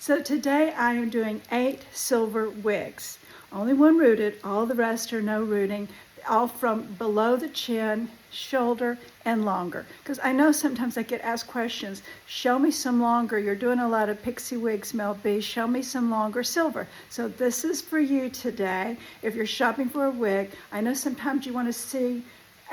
So today I am doing 8 silver wigs. Only one rooted, all the rest are no rooting, all from below the chin, shoulder, and longer. Because I know sometimes I get asked questions, show me some longer, you're doing a lot of pixie wigs, Mel B, show me some longer silver. So this is for you today. If you're shopping for a wig, I know sometimes you want to see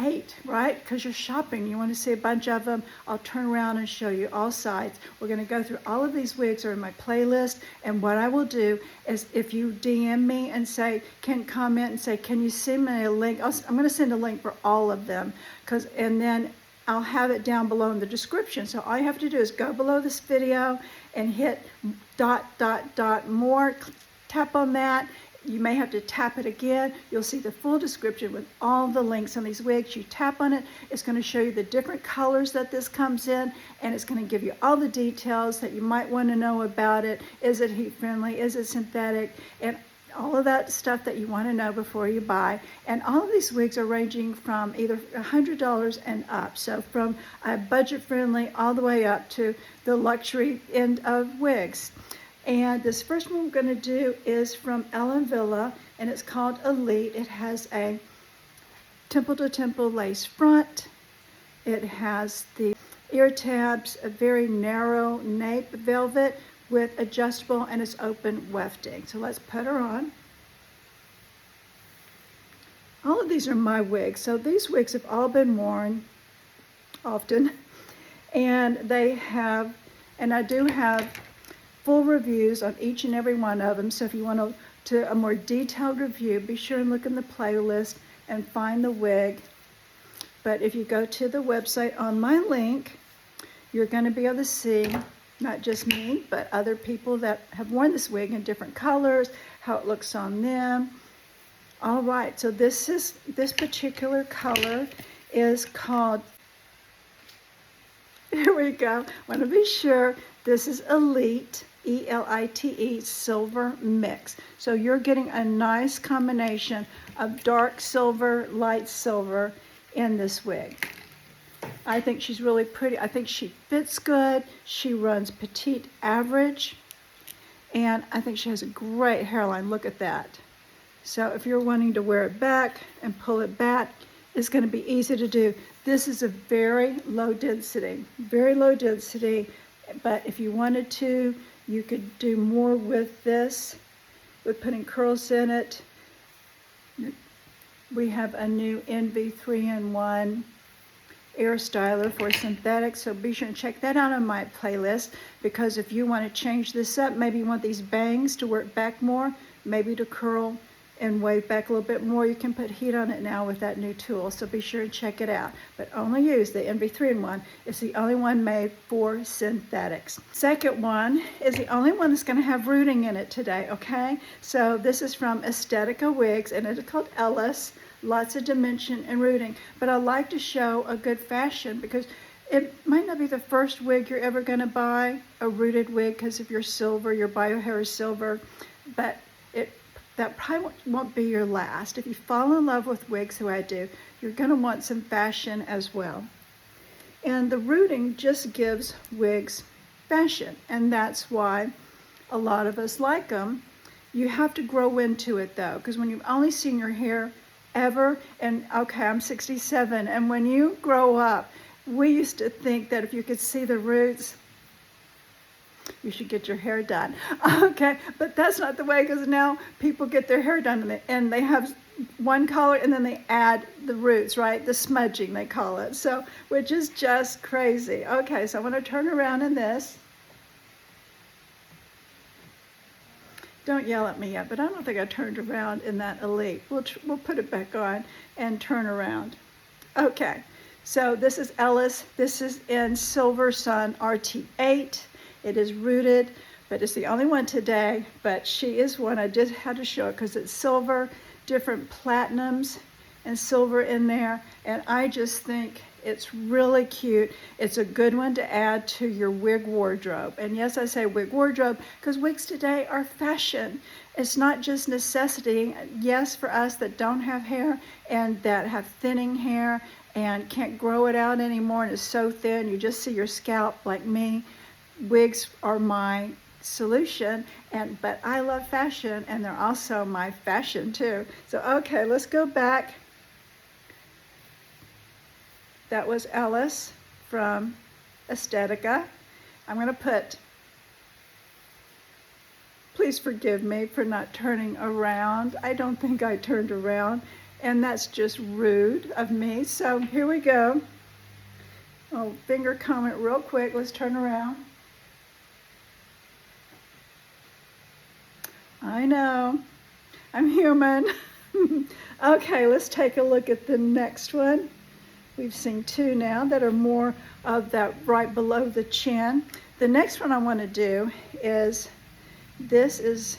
8, right? Because you're shopping, you want to see a bunch of them. I'll turn around and show you all sides. We're going to go through all of these wigs are in my playlist, and what I will do is if you DM me and say, comment and say, can you send me a link? I'm going to send a link for all of them, and then I'll have it down below in the description. So all you have to do is go below this video and hit ... more, tap on that. You may have to tap it again. You'll see the full description with all the links on these wigs. You tap on it, it's going to show you the different colors that this comes in, and it's going to give you all the details that you might want to know about it. Is it heat friendly? Is it synthetic? And all of that stuff that you want to know before you buy. And all of these wigs are ranging from either $100 and up. So from budget friendly all the way up to the luxury end of wigs. And this first one we're going to do is from Wille, and it's called Elite. It has a temple-to-temple lace front. It has the ear tabs, a very narrow nape velvet with adjustable, and it's open wefting. So let's put her on. All of these are my wigs. So these wigs have all been worn often, and I do have full reviews on each and every one of them. So if you want a more detailed review, be sure and look in the playlist and find the wig. But if you go to the website on my link, you're going to be able to see not just me, but other people that have worn this wig in different colors, how it looks on them. All right, so this particular color is called, here we go. I want to be sure this is Elite, E-L-I-T-E, silver mix. So you're getting a nice combination of dark silver, light silver in this wig. I think she's really pretty. I think she fits good. She runs petite average. And I think she has a great hairline. Look at that. So if you're wanting to wear it back and pull it back, it's going to be easy to do. This is a very low density, but if you wanted to, you could do more with this, with putting curls in it. We have a new Envy 3-in-1 air styler for synthetic, so be sure and check that out on my playlist, because if you want to change this up, maybe you want these bangs to work back more, maybe to curl and wave back a little bit more, you can put heat on it now with that new tool. So be sure and check it out. But only use the Envy 3-in-1. It's the only one made for synthetics. Second one is the only one that's going to have rooting in it today, okay? So this is from Estetica Wigs, and it's called Ellis. Lots of dimension and rooting. But I like to show a good fashion, because it might not be the first wig you're ever going to buy, a rooted wig, because if you're silver, your bio hair is silver, but that probably won't be your last. If you fall in love with wigs, who I do, you're going to want some fashion as well. And the rooting just gives wigs fashion, and that's why a lot of us like them. You have to grow into it though, because when you've only seen your hair ever, and okay, I'm 67, and when you grow up, we used to think that if you could see the roots, you should get your hair done. Okay, but that's not the way, because now people get their hair done and they have one color and then they add the roots, right? The smudging, they call it. So, which is just crazy. Okay, so I want to turn around in this. Don't yell at me yet, but I don't think I turned around in that Elite. We'll put it back on and turn around. Okay, so this is Ellis. This is in Silver Sun RT8. It is rooted, but it's the only one today. But she is one I just had to show it because it's silver, different platinums and silver in there. And I just think it's really cute. It's a good one to add to your wig wardrobe. And yes, I say wig wardrobe because wigs today are fashion. It's not just necessity. Yes, for us that don't have hair and that have thinning hair and can't grow it out anymore and it's so thin, you just see your scalp like me. Wigs are my solution, but I love fashion, and they're also my fashion too. So okay, let's go back. That was Ellis from Estetica. I'm going to put, please forgive me for not turning around. I don't think I turned around, and that's just rude of me. So here we go. Oh, finger comb it real quick. Let's turn around. I know, I'm human. Okay, let's take a look at the next one. We've seen two now that are more of that right below the chin. The next one I want to do is, this is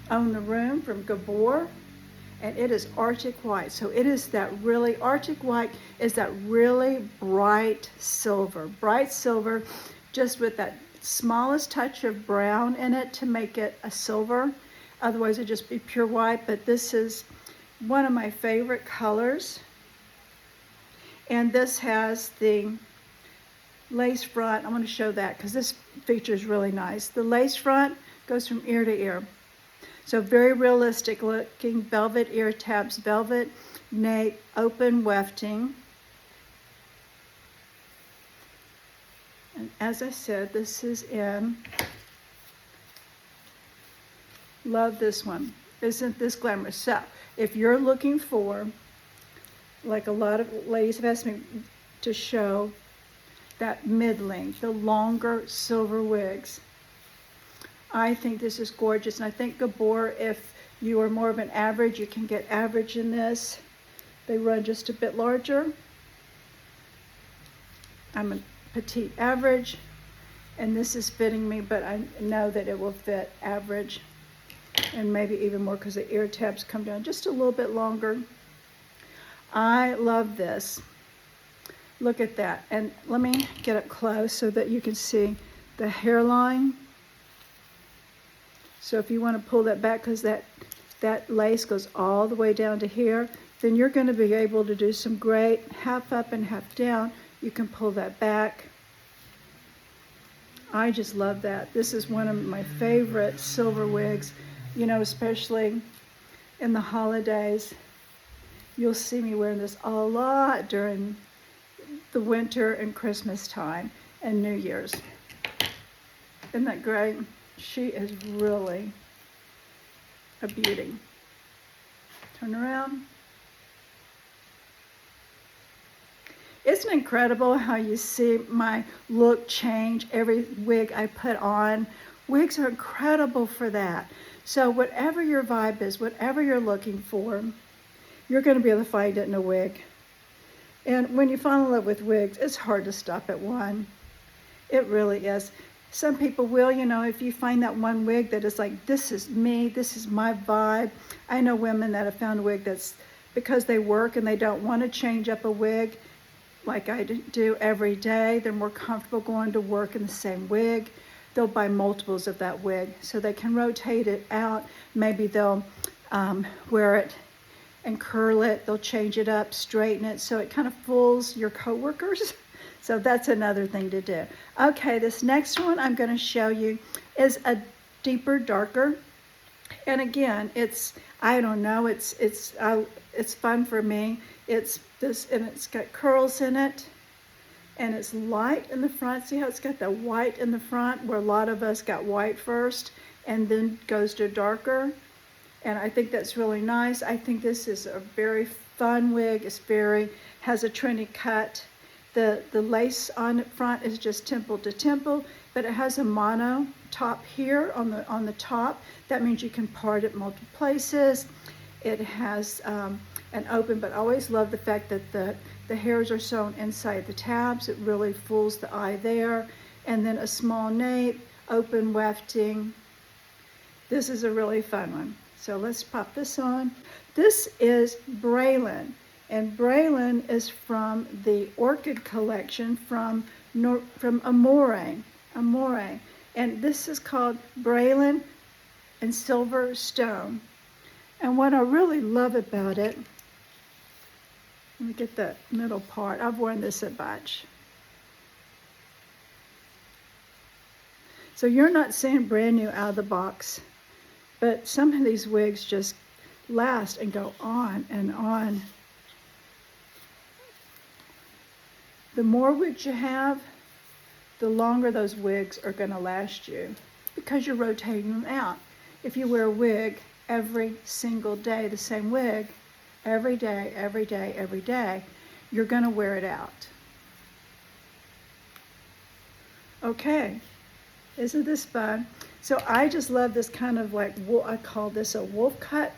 Own the Room from Gabor, and it is Arctic white. So it is that really, Arctic white is that really bright silver, just with that smallest touch of brown in it to make it a silver. Otherwise it'd just be pure white, but this is one of my favorite colors. And this has the lace front. I want to show that because this feature is really nice. The lace front goes from ear to ear. So very realistic looking, velvet ear tabs, velvet nape, open wefting. And as I said, this is in, love this one. Isn't this glamorous? So if you're looking for, like a lot of ladies have asked me to show, that mid-length, the longer silver wigs, I think this is gorgeous. And I think Gabor, if you are more of an average, you can get average in this. They run just a bit larger. I'm a petite average, and this is fitting me, but I know that it will fit average and maybe even more because the ear tabs come down just a little bit longer. I love this. Look at that. And let me get up close so that you can see the hairline. So if you want to pull that back, because that lace goes all the way down to here, then you're going to be able to do some great half up and half down. You can pull that back. I just love that. This is one of my favorite silver wigs, you know, especially in the holidays. You'll see me wearing this a lot during the winter and Christmas time and New Year's. Isn't that great? She is really a beauty. Turn around. Isn't it incredible how you see my look change every wig I put on? Wigs are incredible for that. So whatever your vibe is, whatever you're looking for, you're going to be able to find it in a wig. And when you fall in love with wigs, it's hard to stop at one. It really is. Some people will, you know, if you find that one wig that is like, this is me, this is my vibe. I know women that have found a wig that's because they work and they don't want to change up a wig like I do every day. They're more comfortable going to work in the same wig. They'll buy multiples of that wig so they can rotate it out. Maybe they'll wear it and curl it. They'll change it up, straighten it, so it kind of fools your coworkers. So that's another thing to do. Okay, this next one I'm going to show you is a deeper, darker. And again, it's, I don't know, it's fun for me. It's this, and it's got curls in it, and it's light in the front. See how it's got the white in the front, where a lot of us got white first and then goes to darker. And I think that's really nice. I think this is a very fun wig. It's has a trendy cut. The lace on the front is just temple to temple, but it has a mono top here on the top. That means you can part it multiple places. It has an open, but I always love the fact that the hairs are sewn inside the tabs. It really fools the eye there. And then a small nape, open wefting. This is a really fun one. So let's pop this on. This is Braylen, and Braylen is from the Orchid collection from Amore. And this is called Braylen and Silver Stone. And what I really love about it, let me get the middle part. I've worn this a bunch. So you're not seeing brand new out of the box, but some of these wigs just last and go on and on. The more wigs you have, the longer those wigs are going to last you because you're rotating them out. If you wear a wig every single day, the same wig, every day, every day, every day, you're going to wear it out. Okay, isn't this fun? So I just love this kind of like, I call this a wolf cut,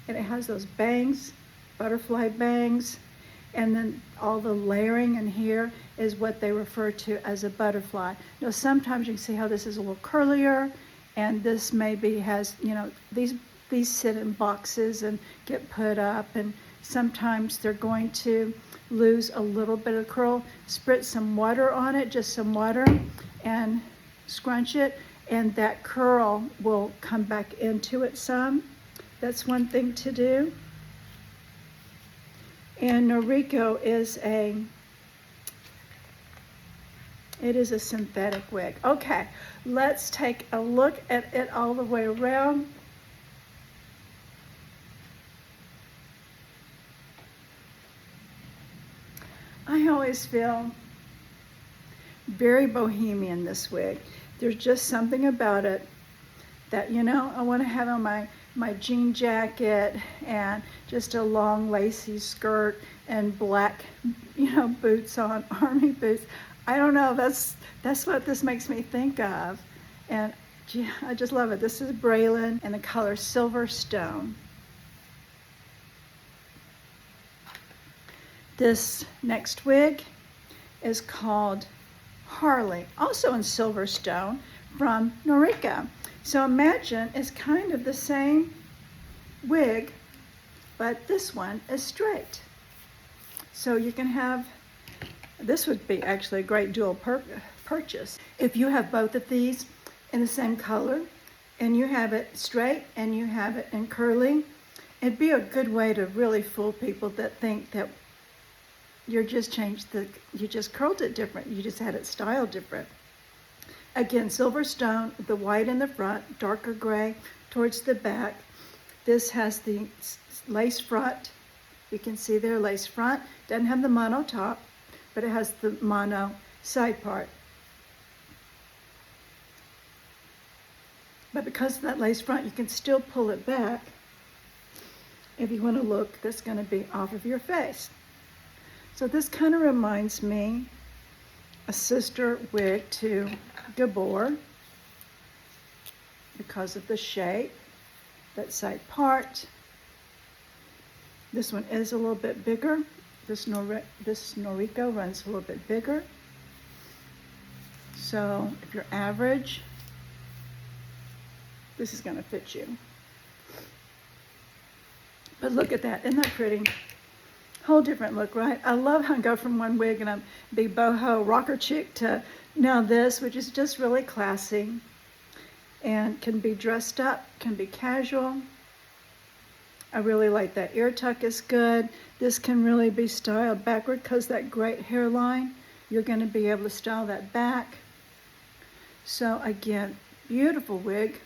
and it has those bangs, butterfly bangs, and then all the layering in here is what they refer to as a butterfly. Now sometimes you can see how this is a little curlier, and this maybe has, you know, these sit in boxes and get put up, and sometimes they're going to lose a little bit of curl. Spritz some water on it, just some water, and scrunch it, and that curl will come back into it some. That's one thing to do. And Noriko is a synthetic wig. Okay, let's take a look at it all the way around. I always feel very bohemian, this wig. There's just something about it that, you know, I want to have on my jean jacket and just a long lacy skirt and black, you know, boots on, army boots. I don't know, that's what this makes me think of. And gee, I just love it. This is Braylen in the color Silver Stone. This next wig is called Harley, also in Silver Stone, from Noriko. So imagine it's kind of the same wig, but this one is straight. So you can have, this would be actually a great dual purchase. If you have both of these in the same color, and you have it straight and you have it in curly, it'd be a good way to really fool people that think that you just curled it different. You just had it styled different. Again, Silver Stone, the white in the front, darker gray towards the back. This has the lace front. You can see there, lace front. Doesn't have the mono top, but it has the mono side part. But because of that lace front, you can still pull it back. If you want to look, that's going to be off of your face. So this kind of reminds me a sister wig to Gabor because of the shape, that side part. This one is a little bit bigger. This Noriko runs a little bit bigger. So if you're average, this is going to fit you. But look at that, isn't that pretty? Whole different look, right? I love how I go from one wig and a big boho rocker chick to now this, which is just really classy and can be dressed up, can be casual. I really like that ear tuck is good. This can really be styled backward because that great hairline, you're going to be able to style that back. So again, beautiful wig.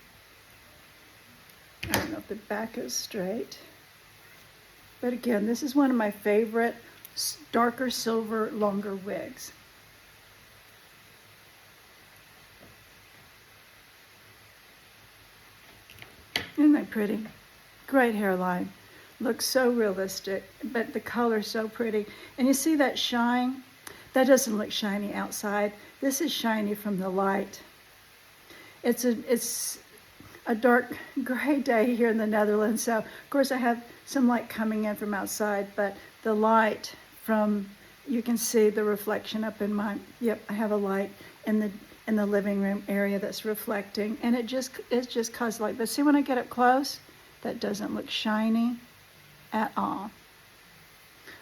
I don't know if the back is straight. But again, this is one of my favorite darker silver, longer wigs. Isn't that pretty? Great hairline. Looks so realistic, but the color's so pretty. And you see that shine? That doesn't look shiny outside. This is shiny from the light. It's a dark gray day here in the Netherlands, so of course I have some light coming in from outside, but the light from, you can see the reflection up in my, yep, I have a light in the living room area that's reflecting, and it's just cause light. But see, when I get up close, that doesn't look shiny at all.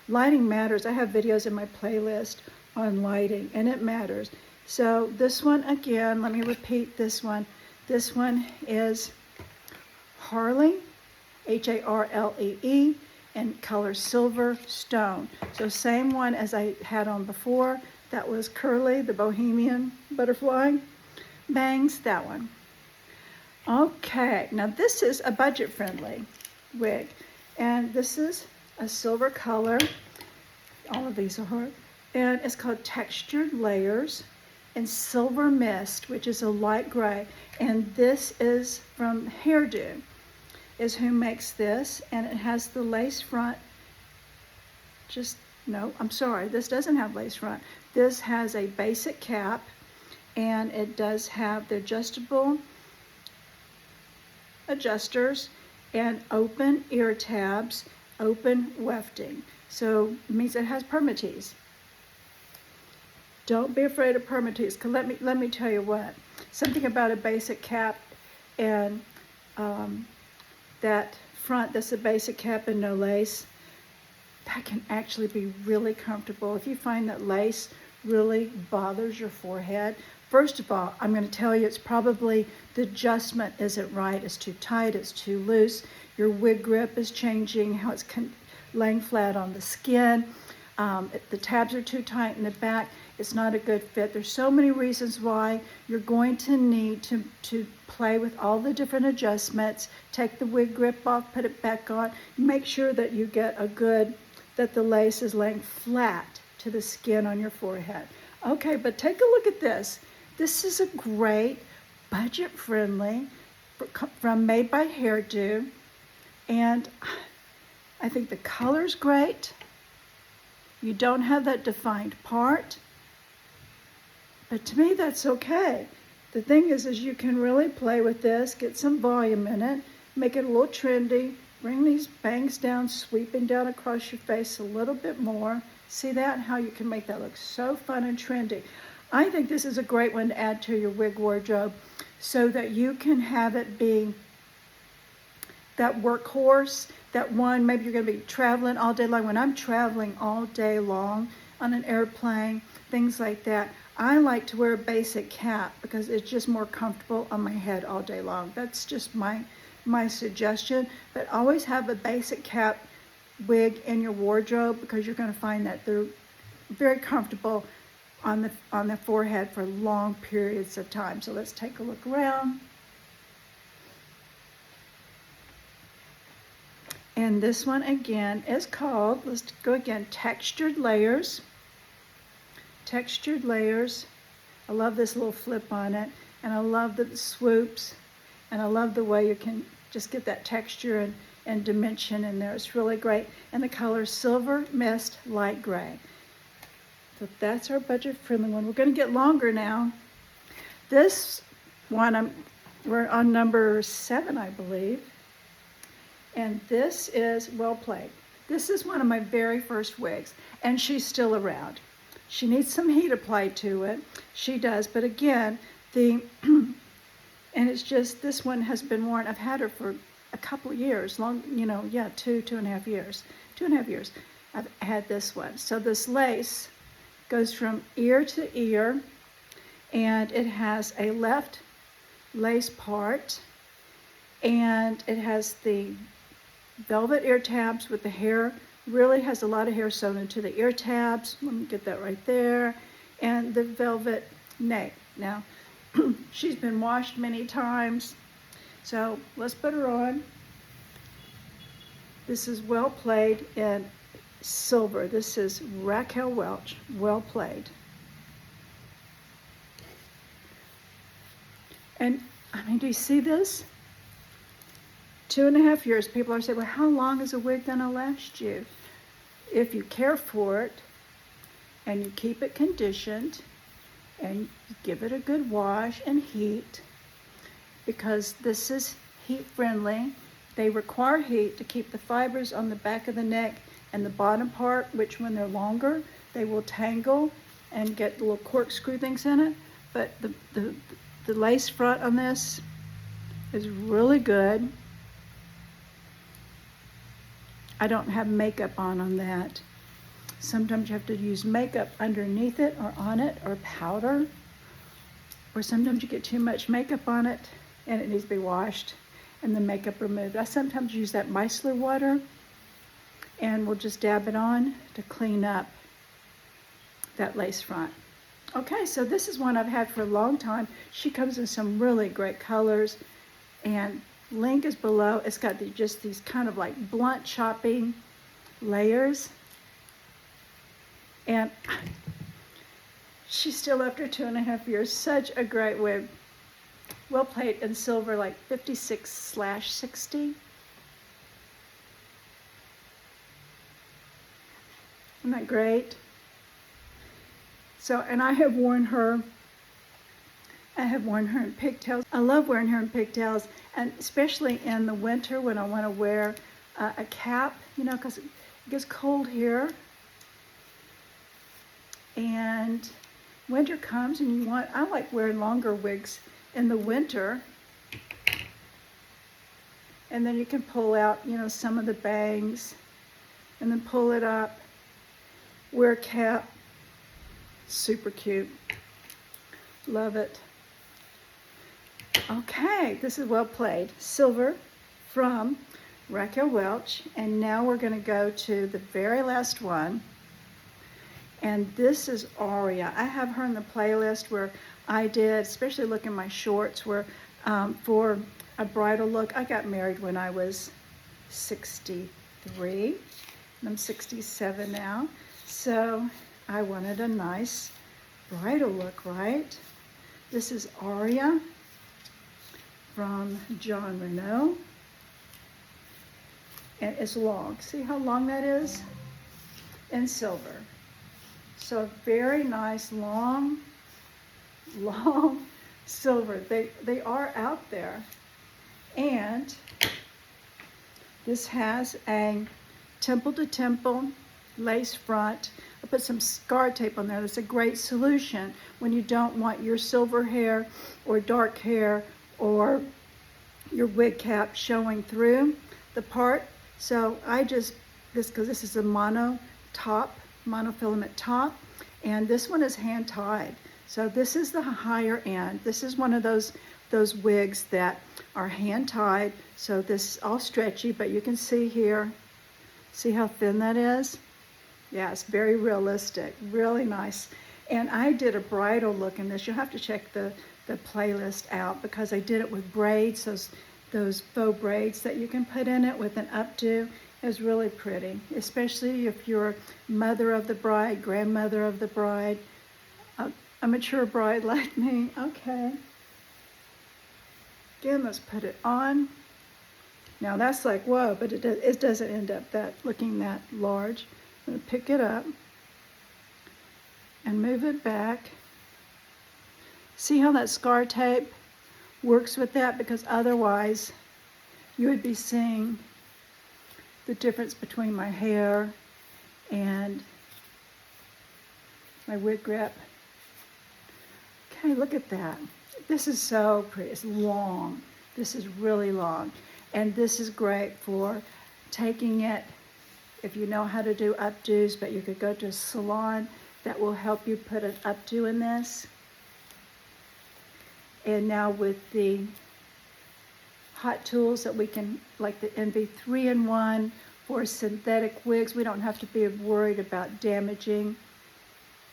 Lighting matters. I have videos in my playlist on lighting, and it matters. So this one, again, let me repeat this one. This one is Harlee, Harlee, and color Silver Stone. So same one as I had on before. That was curly, the Bohemian butterfly. bangs, that one. Okay, now this is a budget-friendly wig, and this is a silver color. All of these are, and it's called Textured Layers and Silver Mist, which is a light gray. And this is from Hairdo, is who makes this, and it has the lace front. No, I'm sorry, this doesn't have lace front. This has a basic cap, and it does have the adjustable adjusters and open ear tabs, open wefting. So it means it has permatease. Don't be afraid of permatease, because let me tell you what. Something about a basic cap and that front that's a basic cap and no lace, that can actually be really comfortable. If you find that lace really bothers your forehead, first of all, I'm going to tell you it's probably the adjustment isn't right. It's too tight, it's too loose. Your wig grip is changing, how it's laying flat on the skin. The tabs are too tight in the back. It's not a good fit. There's so many reasons why. You're going to need to play with all the different adjustments. Take the wig grip off, put it back on. Make sure that you get that the lace is laying flat to the skin on your forehead. Okay, but take a look at this. This is a great, budget-friendly, made by Hairdo, and I think the color's great. You don't have that defined part, but to me that's okay. The thing is you can really play with this, get some volume in it, make it a little trendy, bring these bangs down, sweeping down across your face a little bit more. See that? How you can make that look so fun and trendy. I think this is a great one to add to your wig wardrobe so that you can have it be that workhorse, that one, maybe you're going to be traveling all day long. When I'm traveling all day long on an airplane, things like that, I like to wear a basic cap because it's just more comfortable on my head all day long. That's just my suggestion. But always have a basic cap wig in your wardrobe because you're going to find that they're very comfortable on the forehead for long periods of time. So let's take a look around. And this one again is called, let's go again, Textured Layers. Textured Layers. I love this little flip on it, and I love the swoops, and I love the way you can just get that texture and dimension in there. It's really great. And the color Silver Mist Light Gray. So that's our budget-friendly one. We're going to get longer now. This one, we're on number 7, I believe. And this is Well Played. This is one of my very first wigs, and she's still around. She needs some heat applied to it. She does, but again, and it's just, this one has been worn. I've had her for a couple of years, 2.5 years. 2.5 years I've had this one. So this lace goes from ear to ear, and it has a left lace part, and it has the velvet ear tabs with the hair, really has a lot of hair sewn into the ear tabs. Let me get that right there. And the velvet nape. Now, she's been washed many times, so let's put her on. This is Well Played in silver. This is Raquel Welch, Well Played. And, do you see this? 2.5 years. People are saying, well, how long is a wig going to last you? If you care for it and you keep it conditioned and you give it a good wash and heat, because this is heat friendly. They require heat to keep the fibers on the back of the neck and the bottom part, which when they're longer, they will tangle and get little corkscrew things in it. But the lace front on this is really good. I don't have makeup on that. Sometimes you have to use makeup underneath it or on it, or powder. Or sometimes you get too much makeup on it and it needs to be washed and the makeup removed. I sometimes use that micellar water, and we'll just dab it on to clean up that lace front. Okay, so this is one I've had for a long time. She comes in some really great colors, and link is below. It's got just these kind of like blunt chopping layers, and she's still after 2.5 years. Such a great wig. Well played in silver, like 56/60. Isn't that great? So, and I have worn her in pigtails. I love wearing her in pigtails, and especially in the winter when I want to wear a cap, you know, because it gets cold here. And winter comes and I like wearing longer wigs in the winter. And then you can pull out, you know, some of the bangs and then pull it up, wear a cap. Super cute. Love it. Okay, this is well played. Silver from Raquel Welch. And now we're going to go to the very last one. And this is Aria. I have her in the playlist where I did, especially look in my shorts, where for a bridal look. I got married when I was 63. And I'm 67 now. So I wanted a nice bridal look, right? This is Aria from Jon Renau. And it's long. See how long that is? In silver. So very nice, long silver. They are out there. And this has a temple to temple lace front. I put some scar tape on there. That's a great solution when you don't want your silver hair or dark hair or your wig cap showing through the part. So because this is a monofilament top, and this one is hand tied. So this is the higher end. This is one of those wigs that are hand tied. So this is all stretchy, but you can see here, see how thin that is? Yeah, it's very realistic, really nice. And I did a bridal look in this. You'll have to check the playlist out because I did it with braids, those faux braids that you can put in it with an updo. It was really pretty, especially if you're mother of the bride, grandmother of the bride, a mature bride like me. Okay. Again, let's put it on. Now that's like, whoa, but it doesn't end up looking that large. I'm going to pick it up and move it back. See how that scar tape works with that? Because otherwise you would be seeing the difference between my hair and my wig grip. Okay, look at that. This is so pretty. It's long. This is really long. And this is great for taking it, if you know how to do updos, but you could go to a salon that will help you put an updo in this. And now with the hot tools that we can, like the NV 3-in-1 for synthetic wigs, we don't have to be worried about damaging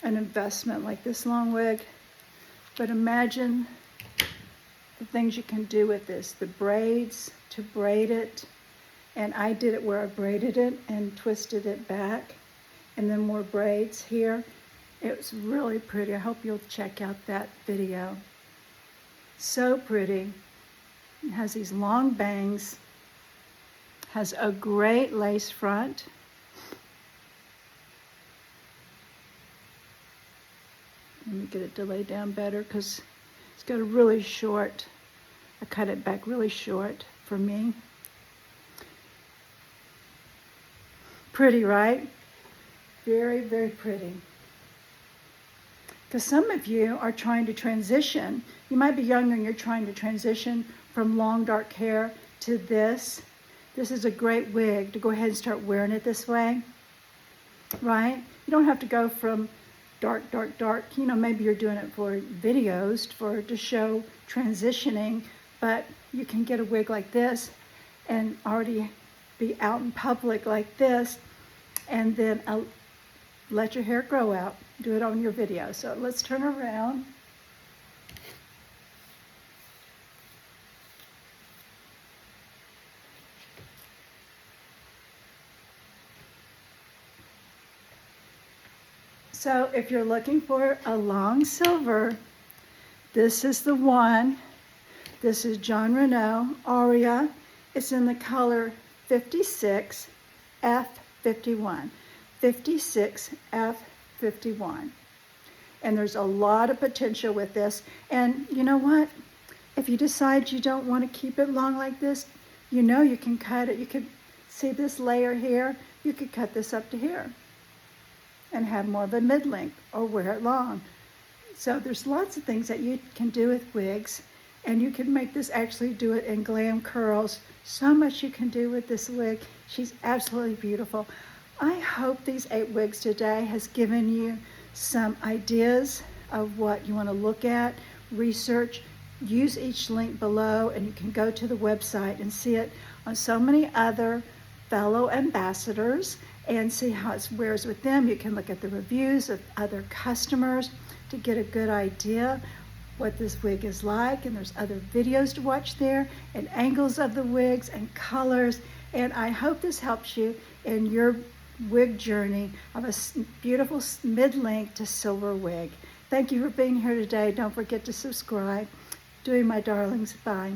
an investment like this long wig. But imagine the things you can do with this, the braids to braid it. And I did it where I braided it and twisted it back, and then more braids here. It was really pretty. I hope you'll check out that video. So pretty. It has these long bangs, has a great lace front. Let me get it to lay down better because it's got a really short, I cut it back really short for me. Pretty, right? Very, very pretty. Because some of you are trying to transition. You might be younger and you're trying to transition from long dark hair to this. This is a great wig to go ahead and start wearing it this way, right? You don't have to go from dark. You know, maybe you're doing it for videos to show transitioning, but you can get a wig like this and already be out in public like this, and then let your hair grow out. Do it on your video. So let's turn around. So if you're looking for a long silver, this is the one. This is Jon Renau, Aria. It's in the color 56 F51. 56 F51. And there's a lot of potential with this. And you know what? If you decide you don't want to keep it long like this, you know you can cut it. You could see this layer here. You could cut this up to here and have more of a mid-length or wear it long. So there's lots of things that you can do with wigs, and you can make this actually do it in glam curls. So much you can do with this wig. She's absolutely beautiful. I hope these 8 wigs today has given you some ideas of what you want to look at, research. Use each link below, and you can go to the website and see it on so many other fellow ambassadors and see how it wears with them. You can look at the reviews of other customers to get a good idea what this wig is like, and there's other videos to watch there and angles of the wigs and colors. And I hope this helps you in your wig journey of a beautiful mid-length to silver wig. Thank you for being here today. Don't forget to subscribe. Doing my darlings. Bye.